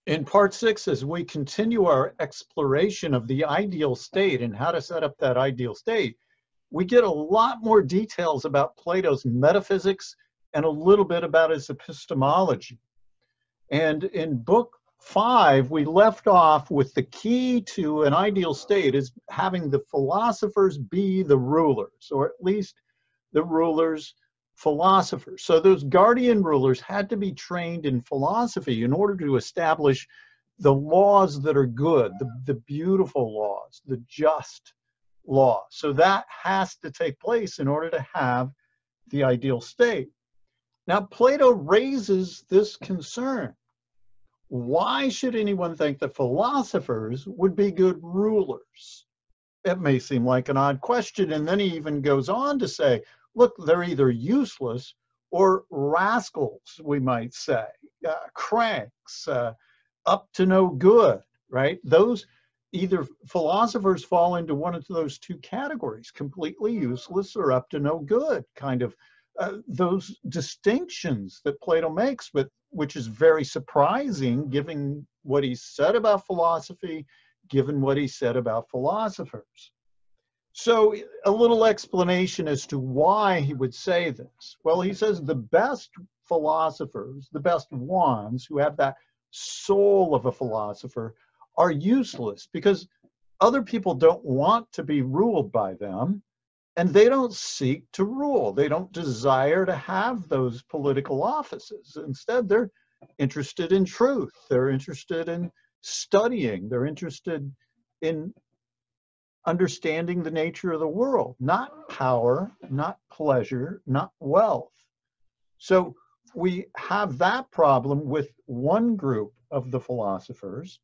In part 6, as we continue our exploration of the ideal state and how to set up that ideal state, we get a lot more details about Plato's metaphysics and a little bit about his epistemology. And in book 5, we left off with the key to an ideal state is having the philosophers be the rulers, or at least the rulers' philosophers. So those guardian rulers had to be trained in philosophy in order to establish the laws that are good, the beautiful laws, the just law. So that has to take place in order to have the ideal state. Now, Plato raises this concern. Why should anyone think that philosophers would be good rulers? It may seem like an odd question, and then he even goes on to say, look, they're either useless or rascals, we might say, cranks, up to no good, right? Those either philosophers fall into one of those two categories, completely useless or up to no good, kind of those distinctions that Plato makes, but which is very surprising given what he said about philosophy, given what he said about philosophers. So a little explanation as to why he would say this. Well, he says the best philosophers, the best ones who have that soul of a philosopher are useless because other people don't want to be ruled by them, and they don't seek to rule. They don't desire to have those political offices. Instead, they're interested in truth. They're interested in studying. They're interested in understanding the nature of the world, not power, not pleasure, not wealth. So we have that problem with one group of the philosophers.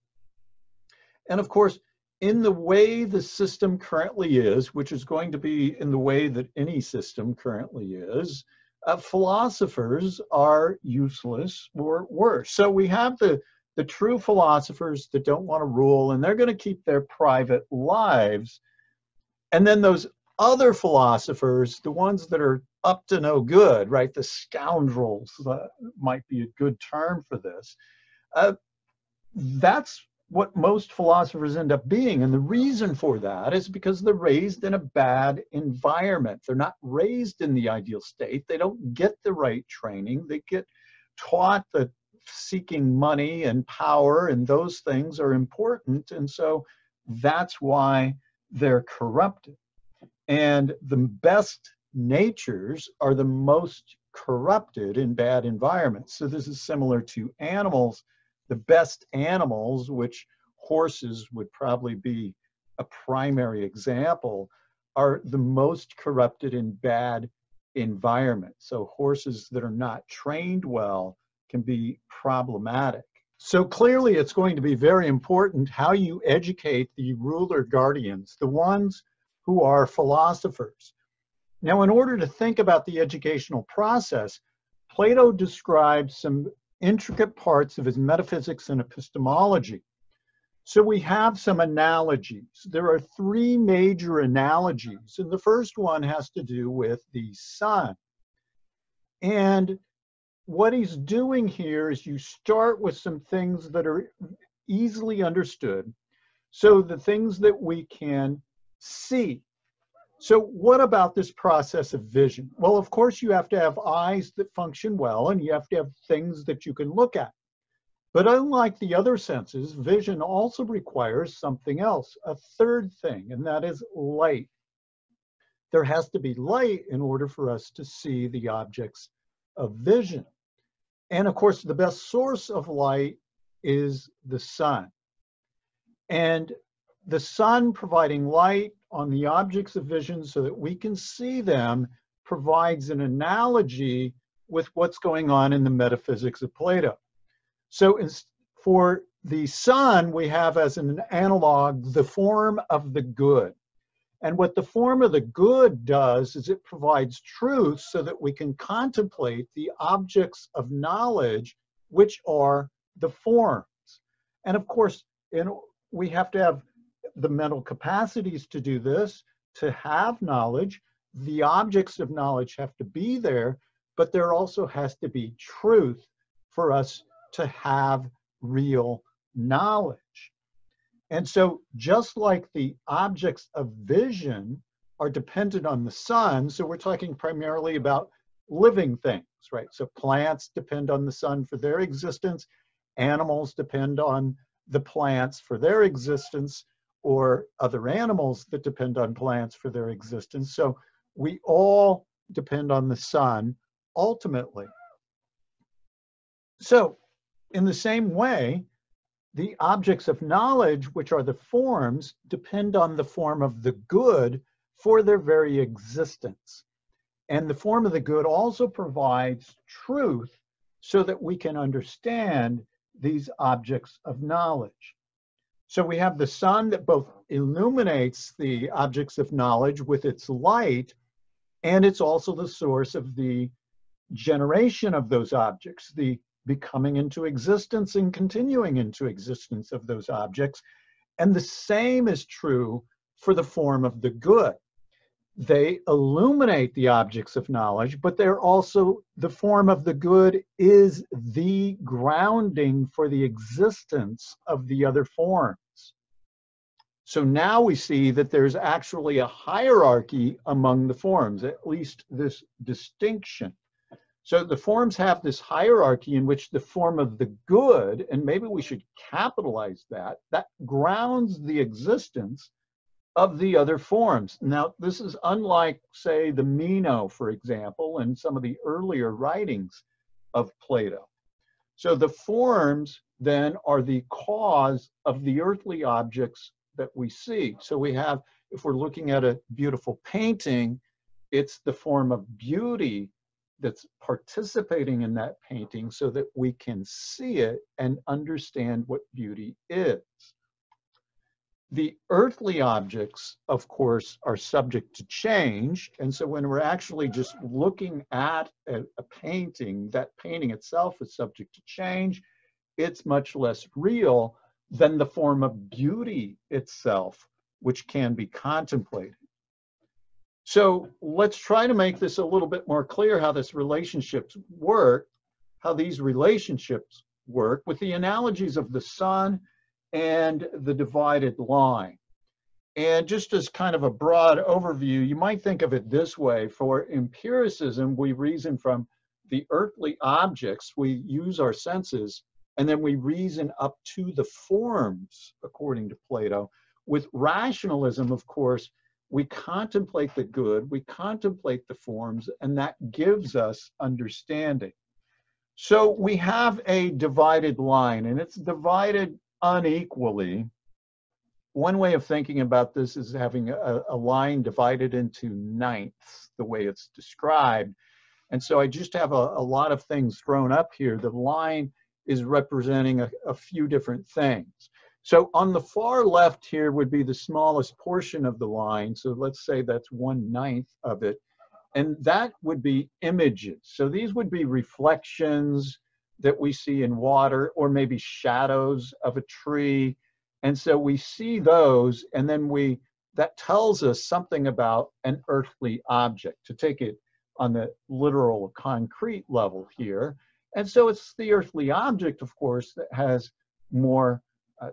And of course, in the way the system currently is, which is going to be in the way that any system currently is, philosophers are useless or worse. So we have the true philosophers that don't want to rule, and they're going to keep their private lives. And then those other philosophers, the ones that are up to no good, right? The scoundrels might be a good term for this. That's what most philosophers end up being. And the reason for that is because they're raised in a bad environment. They're not raised in the ideal state. They don't get the right training. They get taught that seeking money and power and those things are important. And so that's why they're corrupted. And the best natures are the most corrupted in bad environments. So this is similar to animals. The best animals, which horses would probably be a primary example, are the most corrupted in bad environments. So horses that are not trained well can be problematic. So clearly it's going to be very important how you educate the ruler guardians, the ones who are philosophers. Now, in order to think about the educational process, Plato describes some intricate parts of his metaphysics and epistemology. So we have some analogies. There are 3 major analogies, and the first one has to do with the sun. And what he's doing here is you start with some things that are easily understood. So the things that we can see. So what about this process of vision? Well, of course, you have to have eyes that function well, and you have to have things that you can look at. But unlike the other senses, vision also requires something else, a third thing, and that is light. There has to be light in order for us to see the objects of vision. And of course, the best source of light is the sun. And the sun providing light on the objects of vision so that we can see them provides an analogy with what's going on in the metaphysics of Plato. So for the sun, we have as an analog the form of the good. And what the form of the good does is it provides truth so that we can contemplate the objects of knowledge, which are the forms. And of course, we have to have the mental capacities to do this, to have knowledge. The objects of knowledge have to be there, but there also has to be truth for us to have real knowledge. And so just like the objects of vision are dependent on the sun, so we're talking primarily about living things, right? So plants depend on the sun for their existence, animals depend on the plants for their existence, or other animals that depend on plants for their existence. So we all depend on the sun ultimately. So in the same way, the objects of knowledge, which are the forms, depend on the form of the good for their very existence. And the form of the good also provides truth so that we can understand these objects of knowledge. So we have the sun that both illuminates the objects of knowledge with its light, and it's also the source of the generation of those objects, the becoming into existence and continuing into existence of those objects. And the same is true for the form of the good. They illuminate the objects of knowledge, but they're also, the form of the good is the grounding for the existence of the other forms. So now we see that there's actually a hierarchy among the forms, at least this distinction. So the forms have this hierarchy in which the form of the good, and maybe we should capitalize that, that grounds the existence of the other forms. Now, this is unlike, say, the Meno, for example, and some of the earlier writings of Plato. So the forms then are the cause of the earthly objects that we see. So we have, if we're looking at a beautiful painting, it's the form of beauty that's participating in that painting so that we can see it and understand what beauty is. The earthly objects, of course, are subject to change. And so when we're actually just looking at a painting, that painting itself is subject to change. It's much less real than the form of beauty itself, which can be contemplated. So let's try to make this a little bit more clear how these relationships work with the analogies of the sun and the divided line. And just as kind of a broad overview, you might think of it this way. For empiricism, we reason from the earthly objects, we use our senses, and then we reason up to the forms, according to Plato. With rationalism, of course, we contemplate the good, we contemplate the forms, and that gives us understanding. So we have a divided line, and it's divided unequally. One way of thinking about this is having a line divided into ninths, the way it's described. And so I just have a lot of things thrown up here. The line is representing a few different things. So on the far left here would be the smallest portion of the line. So let's say that's 1/9 of it. And that would be images. So these would be reflections that we see in water, or maybe shadows of a tree. And so we see those, and then that tells us something about an earthly object, to take it on the literal concrete level here. And so it's the earthly object, of course, that has more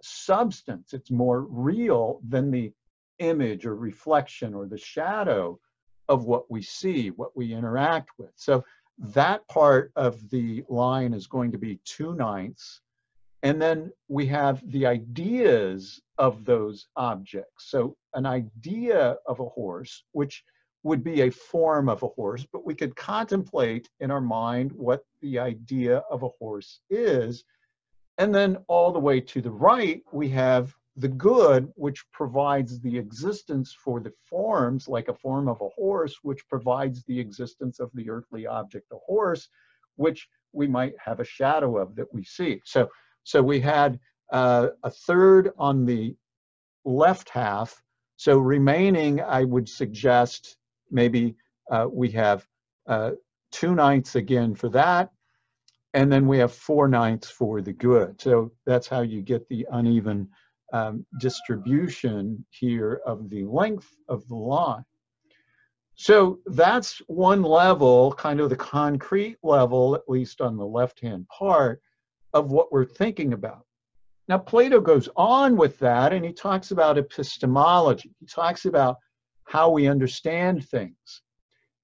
substance. It's more real than the image or reflection or the shadow of what we see, what we interact with. So that part of the line is going to be 2/9. And then we have the ideas of those objects. So an idea of a horse, which would be a form of a horse, but we could contemplate in our mind what the idea of a horse is. And then all the way to the right, we have the good, which provides the existence for the forms, like a form of a horse, which provides the existence of the earthly object, a horse, which we might have a shadow of that we see. So we had a third on the left half. So remaining, I would suggest maybe we have 2/9 again for that. And then we have 4/9 for the good. So that's how you get the uneven distribution here of the length of the line. So that's one level, kind of the concrete level, at least on the left-hand part, of what we're thinking about. Now, Plato goes on with that, and he talks about epistemology. He talks about how we understand things.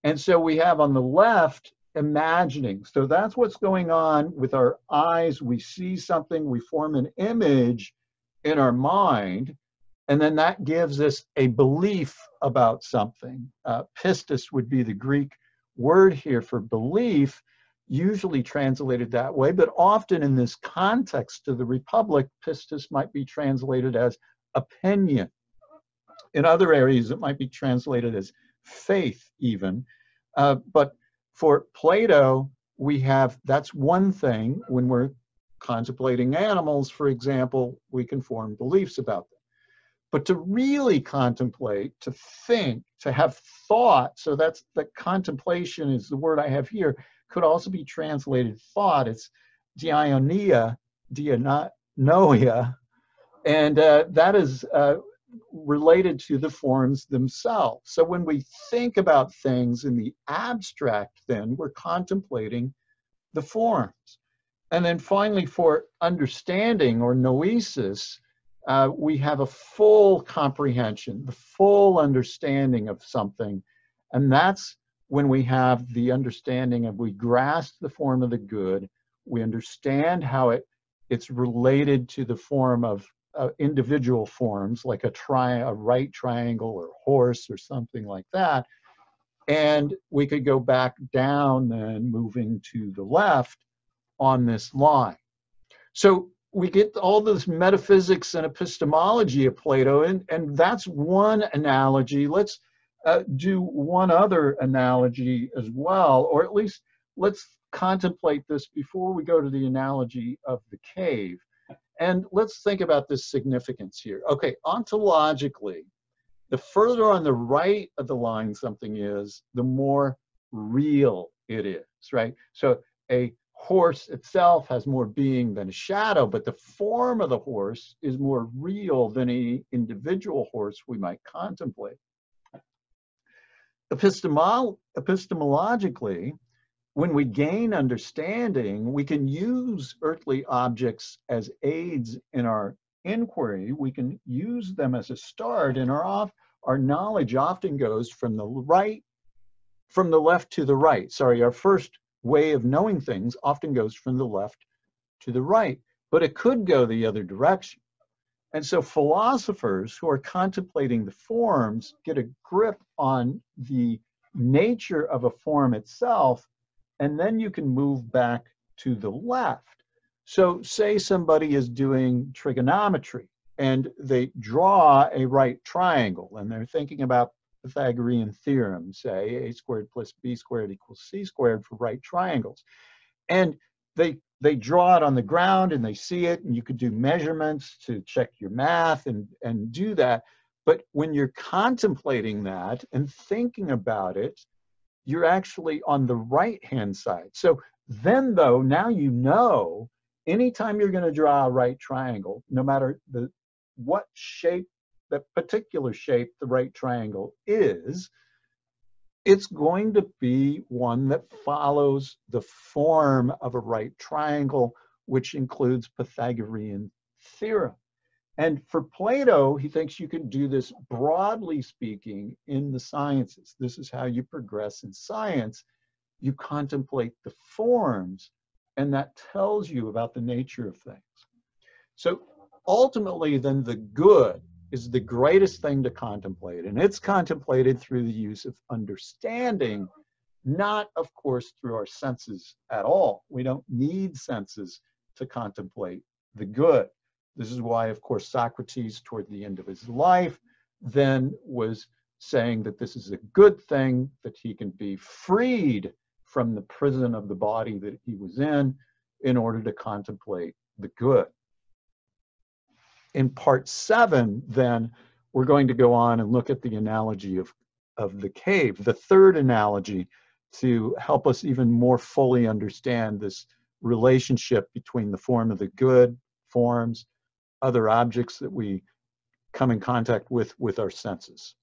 And so we have on the left imagining. So that's what's going on with our eyes. We see something, we form an image in our mind, and then that gives us a belief about something. Pistis would be the Greek word here for belief, usually translated that way, but often in this context of the Republic, pistis might be translated as opinion. In other areas, it might be translated as faith even. But for Plato, we have, that's one thing. When we're contemplating animals, for example, we can form beliefs about them. But to really contemplate, to think, to have thought, so that's the contemplation is the word I have here, could also be translated thought. It's dianoia, and that is related to the forms themselves. So when we think about things in the abstract, then we're contemplating the forms. And then finally, for understanding or noesis, we have a full comprehension, the full understanding of something. And that's when we have the understanding of, we grasp the form of the good, we understand how it's related to the form of individual forms, like a right triangle or horse or something like that. And we could go back down then, moving to the left on this line. So we get all this metaphysics and epistemology of Plato, and that's one analogy. Let's do one other analogy as well, or at least let's contemplate this before we go to the analogy of the cave. And let's think about this significance here. Okay, ontologically, the further on the right of the line something is, the more real it is, right? So a horse itself has more being than a shadow, but the form of the horse is more real than an individual horse we might contemplate. Epistemologically, when we gain understanding, we can use earthly objects as aids in our inquiry. We can use them as a start, and our knowledge often goes from the left to the right. Sorry, our first way of knowing things often goes from the left to the right, but it could go the other direction. And so philosophers who are contemplating the forms get a grip on the nature of a form itself, and then you can move back to the left. So say somebody is doing trigonometry and they draw a right triangle, and they're thinking about Pythagorean theorem, say a squared plus b squared equals c squared for right triangles. And they draw it on the ground and they see it, and you could do measurements to check your math and do that. But when you're contemplating that and thinking about it, you're actually on the right-hand side. So then though, now you know, anytime you're gonna draw a right triangle, no matter what shape, that particular shape the right triangle is, it's going to be one that follows the form of a right triangle, which includes Pythagorean theorem. And for Plato, he thinks you can do this broadly speaking in the sciences. This is how you progress in science. You contemplate the forms, and that tells you about the nature of things. So ultimately, then, the good is the greatest thing to contemplate, and it's contemplated through the use of understanding, not, of course, through our senses at all. We don't need senses to contemplate the good. This is why, of course, Socrates, toward the end of his life, then was saying that this is a good thing, that he can be freed from the prison of the body that he was in order to contemplate the good. In part 7, then, we're going to go on and look at the analogy of the cave, the third analogy, to help us even more fully understand this relationship between the form of the good, forms, other objects that we come in contact with our senses.